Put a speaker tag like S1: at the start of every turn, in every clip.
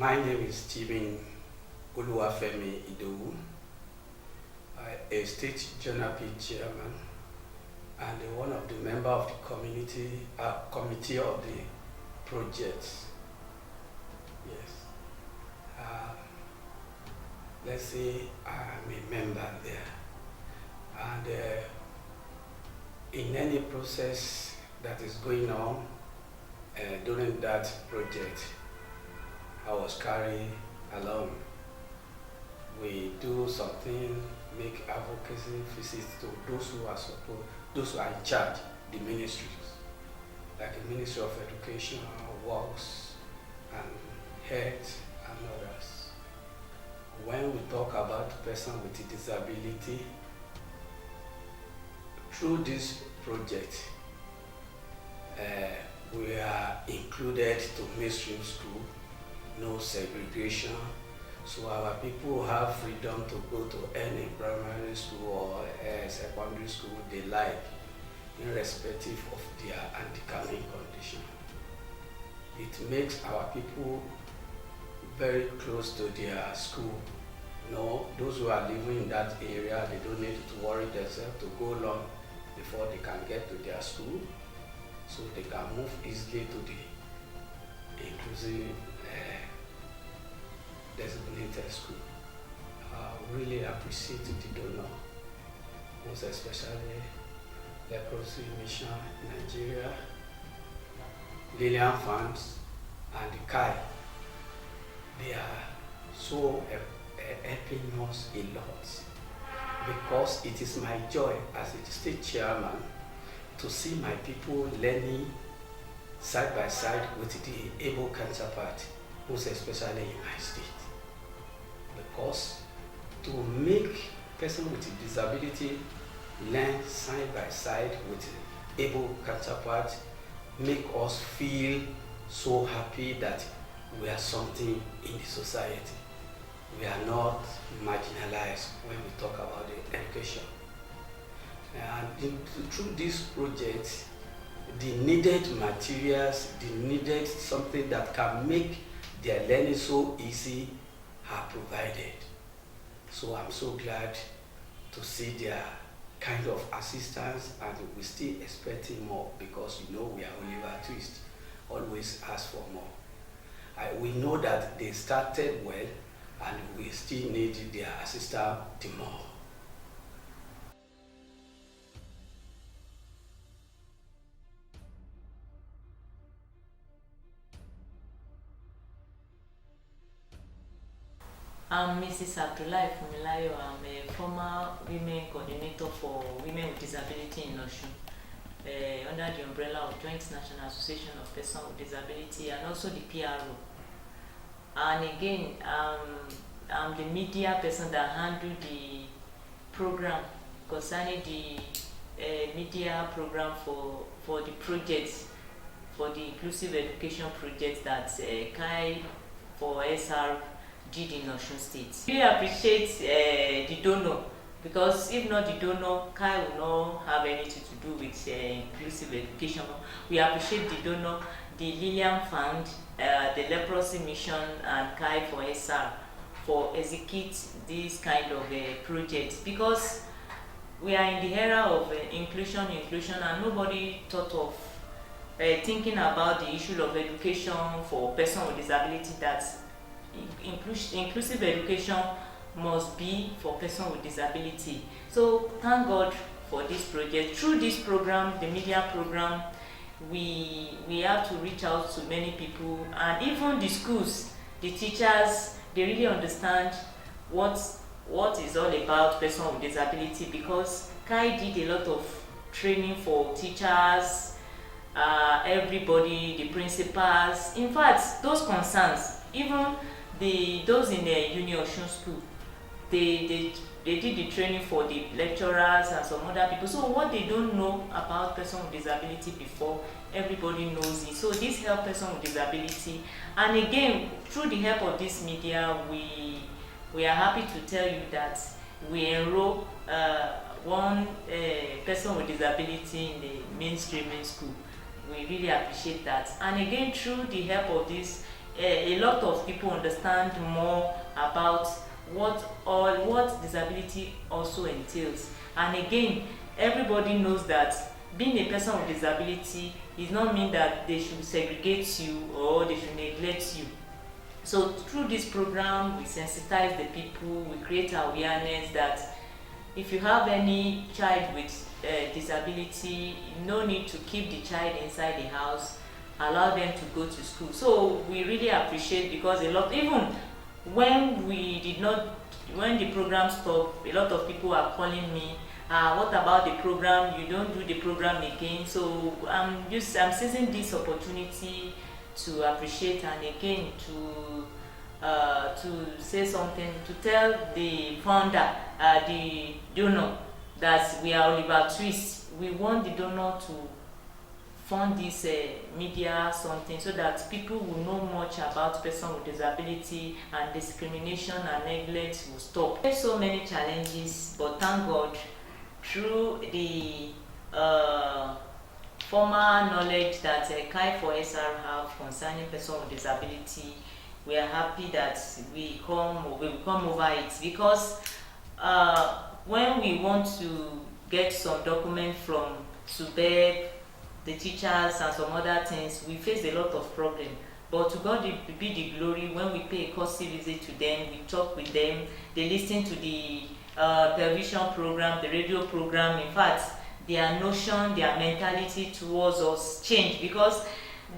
S1: My name is Stephen Oluwafemi Idowu, a state Jonapi chairman and one of the members of the committee of the project. Yes. Let's say I'm a member there. And in any process that is going on during that project, I was carried along. We do something, make advocacy visits to those who are in charge, the ministries, like the Ministry of Education, Works, and Health, and others. When we talk about person with a disability, through this project, we are included to mainstream school, no segregation, so our people have freedom to go to any primary school or secondary school they like, irrespective of their handicapping condition. It makes our people very close to their school. Those who are living in that area, they don't need to worry themselves to go long before they can get to their school, so they can move easily to the inclusive designated school. I really appreciate the donor, most especially Leprosy Mission Nigeria, Lillian Funds, and the KAI. They are so helping us a lot, because it is my joy as a state chairman to see my people learning side by side with the able counterpart, most especially in my state. Because to make person with a disability learn side by side with able counterpart make us feel so happy that we are something in the society. We are not marginalized when we talk about the education. And through this project, the needed materials, the needed something that can make their learning so easy are provided. So I'm so glad to see their kind of assistance, and we're still expecting more, because we are Oliver Twist, always ask for more. We know that they started well, and we still need their assistance more.
S2: I'm Mrs. Abdullahi Fumilayo. I'm a former women coordinator for women with disability in Osun, under the umbrella of Joint National Association of Persons with Disability, and also the PRO. And again, I'm the media person that handle the program concerning the media program for the projects, for the inclusive education project that KAI for SR did in Osun State. We appreciate the donor, because if not the donor, KAI will not have anything to do with inclusive education. We appreciate the donor, the Lillian Fund, the Leprosy Mission, and KAI for SR for execute this kind of projects, because we are in the era of inclusion, and nobody thought of thinking about the issue of education for persons with disability, that inclusive education must be for persons with disability. So thank God for this project. Through this program, the media program, we have to reach out to many people, and even the schools, the teachers, they really understand what is all about persons with disability, because KAI did a lot of training for teachers, everybody, the principals. In fact, those concerns, even those in the Union Osun school, they did the training for the lecturers and some other people. So what they don't know about persons with disability before, everybody knows it. So this helps persons with disability. And again, through the help of this media, we are happy to tell you that we enroll one person with disability in the mainstreaming school. We really appreciate that. And again, through the help of this a lot of people understand more about what disability also entails. And again, everybody knows that being a person with disability does not mean that they should segregate you or they should neglect you. So through this program, we sensitize the people, we create awareness that if you have any child with disability, no need to keep the child inside the house, allow them to go to school. So we really appreciate, because even when the program stopped, a lot of people are calling me, what about the program? You don't do the program again. So I'm seizing this opportunity to appreciate, and again to say something, to tell the founder, the donor, that we are Oliver Twist. We want the donor to fund this media something, so that people will know much about person with disability, and discrimination and neglect will stop. There's so many challenges, but thank God, through the former knowledge that Kai for SR have concerning person with disability, we are happy that we will come over it, because when we want to get some document from SUBEB, the teachers and some other things, we face a lot of problem. But to God be the glory. When we pay a courtesy visit to them, we talk with them, they listen to the television program, the radio program. In fact, their notion, their mentality towards us change, because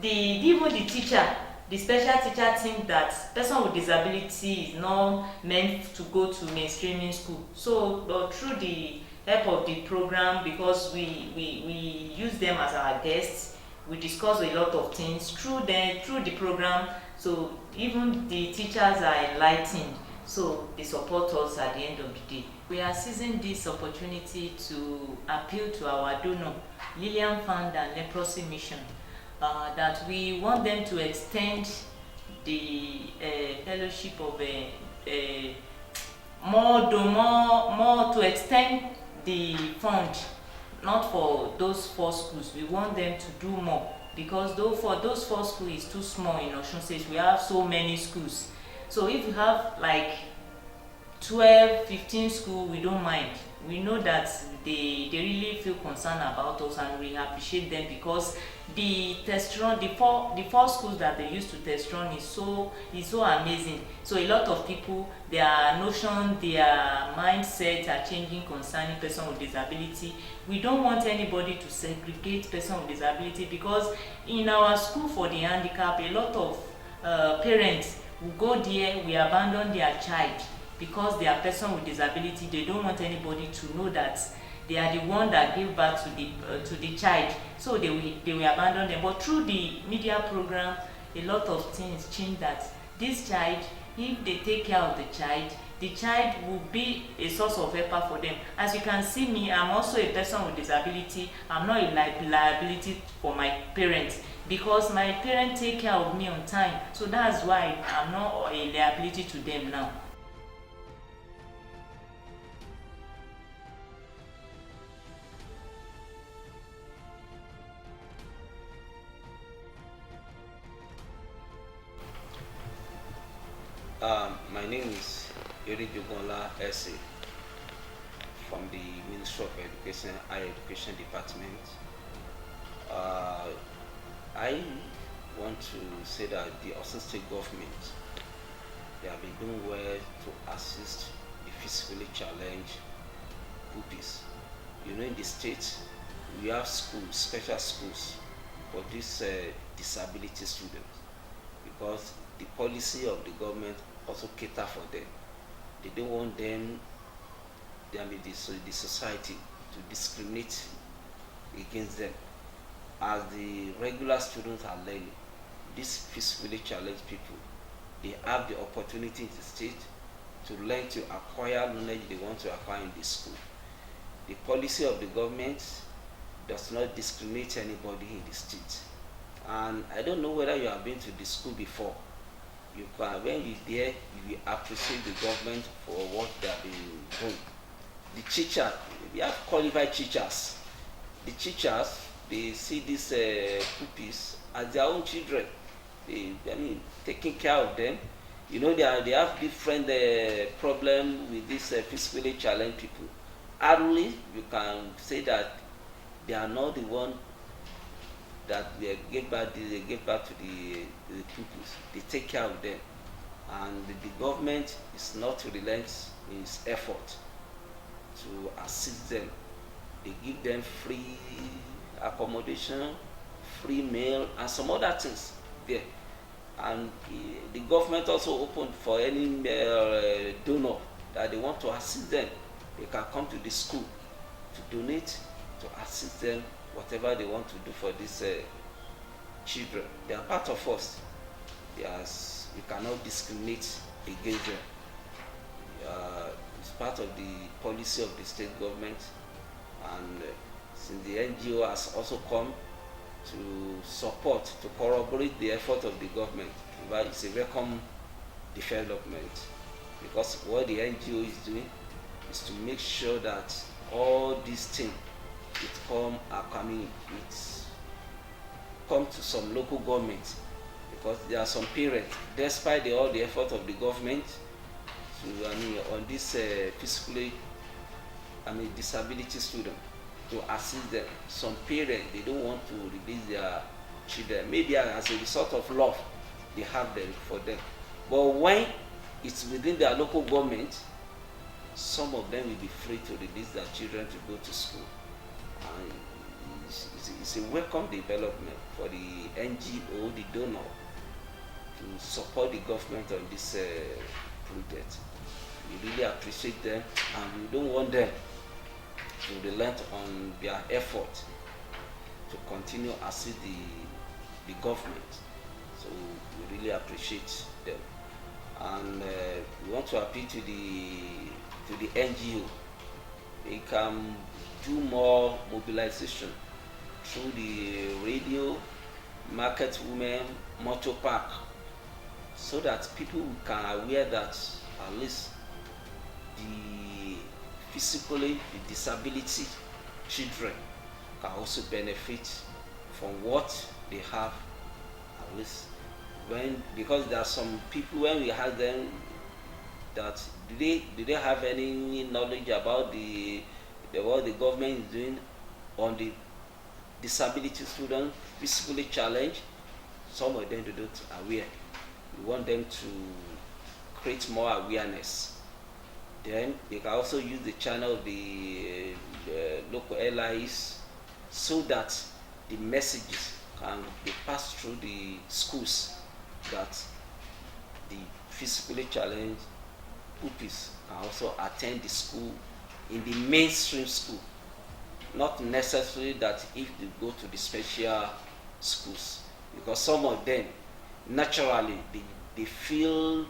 S2: even the teacher, the special teacher, think that person with disability is not meant to go to mainstreaming school. So but through the help of the program, because we use them as our guests, we discuss a lot of things through the program. So even the teachers are enlightened, so they support us at the end of the day. We are seizing this opportunity to appeal to our donor, Lillian Fund and Leprosy Mission, that we want them to extend the fellowship of more to extend the fund, not for those 4 schools. We want them to do more, because though for those 4 schools is too small in Osun State, we have so many schools. So if you have like 12, 15 schools, we don't mind. We know that they really feel concerned about us, and we appreciate them, because the testron, the four schools that they used to testron is so amazing. So a lot of people, their notion, their mindset are changing concerning person with disability. We don't want anybody to segregate person with disability, because in our school for the handicapped, a lot of parents will go there, we abandon their child because they are person with disability. They don't want anybody to know that they are the one that gave birth to the child, so they will abandon them. But through the media program, a lot of things change, that this child, if they take care of the child will be a source of helper for them. As you can see me, I'm also a person with disability. I'm not a liability for my parents, because my parents take care of me on time. So that's why I'm not a liability to them now.
S3: My name is Yuri Jogola Ese from the Ministry of Education, Higher Education Department. I want to say that the Osun State government, they have been doing well to assist the physically challenged pupils. You know, in the state, we have schools, special schools for these disability students, because the policy of the government also cater for them. They don't want them, the society, to discriminate against them. As the regular students are learning, these physically challenged people, they have the opportunity in the state to learn, to acquire knowledge they want to acquire in the school. The policy of the government does not discriminate anybody in the state. And I don't know whether you have been to the school before. You can, when you're there, you will appreciate the government for what they have been doing. The teacher, we have qualified teachers. The teachers, they see these pupils as their own children. taking care of them. They have different problem with these physically challenged people. Hardly you can say that they are not the one that they give back to the pupils. They take care of them, and the government is not to relent in its effort to assist them. They give them free accommodation, free meal, and some other things there. And the government also opened for any donor that they want to assist them. They can come to the school to donate, to assist them, whatever they want to do for these children. They are part of us. Yes, we cannot discriminate against them. It's part of the policy of the state government, and since the NGO has also come to support, to corroborate the effort of the government, it's a welcome development, because what the NGO is doing is to make sure that all these things come to some local government, because there are some parents, despite all the effort of the government on this disability student, to assist them. Some parents, they don't want to release their children, maybe as a result of love they have them for them. But when it's within their local government, some of them will be free to release their children to go to school. And it's a welcome development for the NGO, the donor, to support the government on this project. We really appreciate them, and we don't want them to relent on their effort to continue assist the government. So we really appreciate them, and we want to appeal to the NGO. They can do more mobilization through the radio, market women, motor park, so that people can aware that at least the physically the disability children can also benefit from what they have, at least because there are some people, when we have them, that do they have any knowledge about what the government is doing on the disability students, physically challenged? Some of them don't aware. We want them to create more awareness. Then they can also use the channel of the local allies, so that the messages can be passed through the schools, that the physically challenged pupils can also attend the school in the mainstream school. Not necessarily that if they go to the special schools, because some of them naturally they feel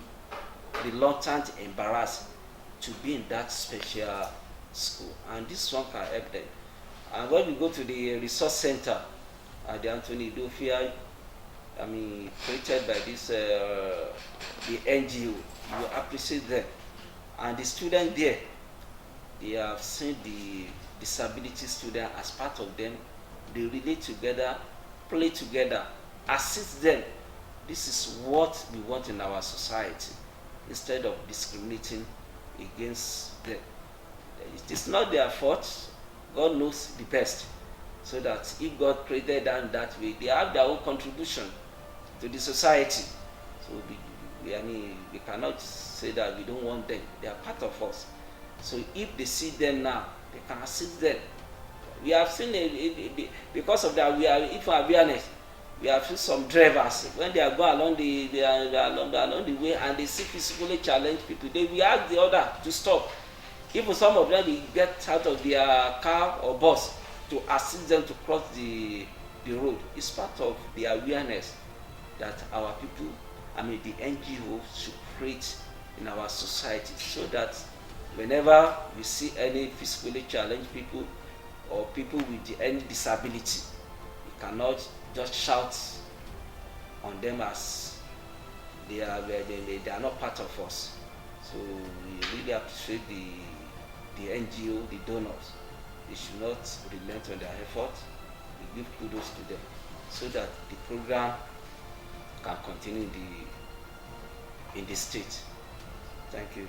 S3: reluctant, embarrassed to be in that special school, and this one can help them. And when we go to the resource center at the Anthony Dofia, created by this the NGO, you appreciate them. And the students there, they have seen the disability student as part of them. They relate together, play together, assist them. This is what we want in our society, instead of discriminating against them. It is not their fault. God knows the best. So that if God created them that way, they have their own contribution to the society. So we cannot say that we don't want them. They are part of us. So if they see them now, they can assist them. We have seen because of that, awareness. We have seen some drivers, when they are going along the way and they see physically challenged people, they will ask the other to stop. Even some of them will get out of their car or bus to assist them to cross the road. It's part of the awareness that our people, the NGO, should create in our society, so that whenever we see any physically challenged people or people with any disability, we cannot just shout on them as they are not part of us. So we really appreciate the NGO, the donors. They should not relent on their effort. We give kudos to them, so that the program can continue in the state. Thank you.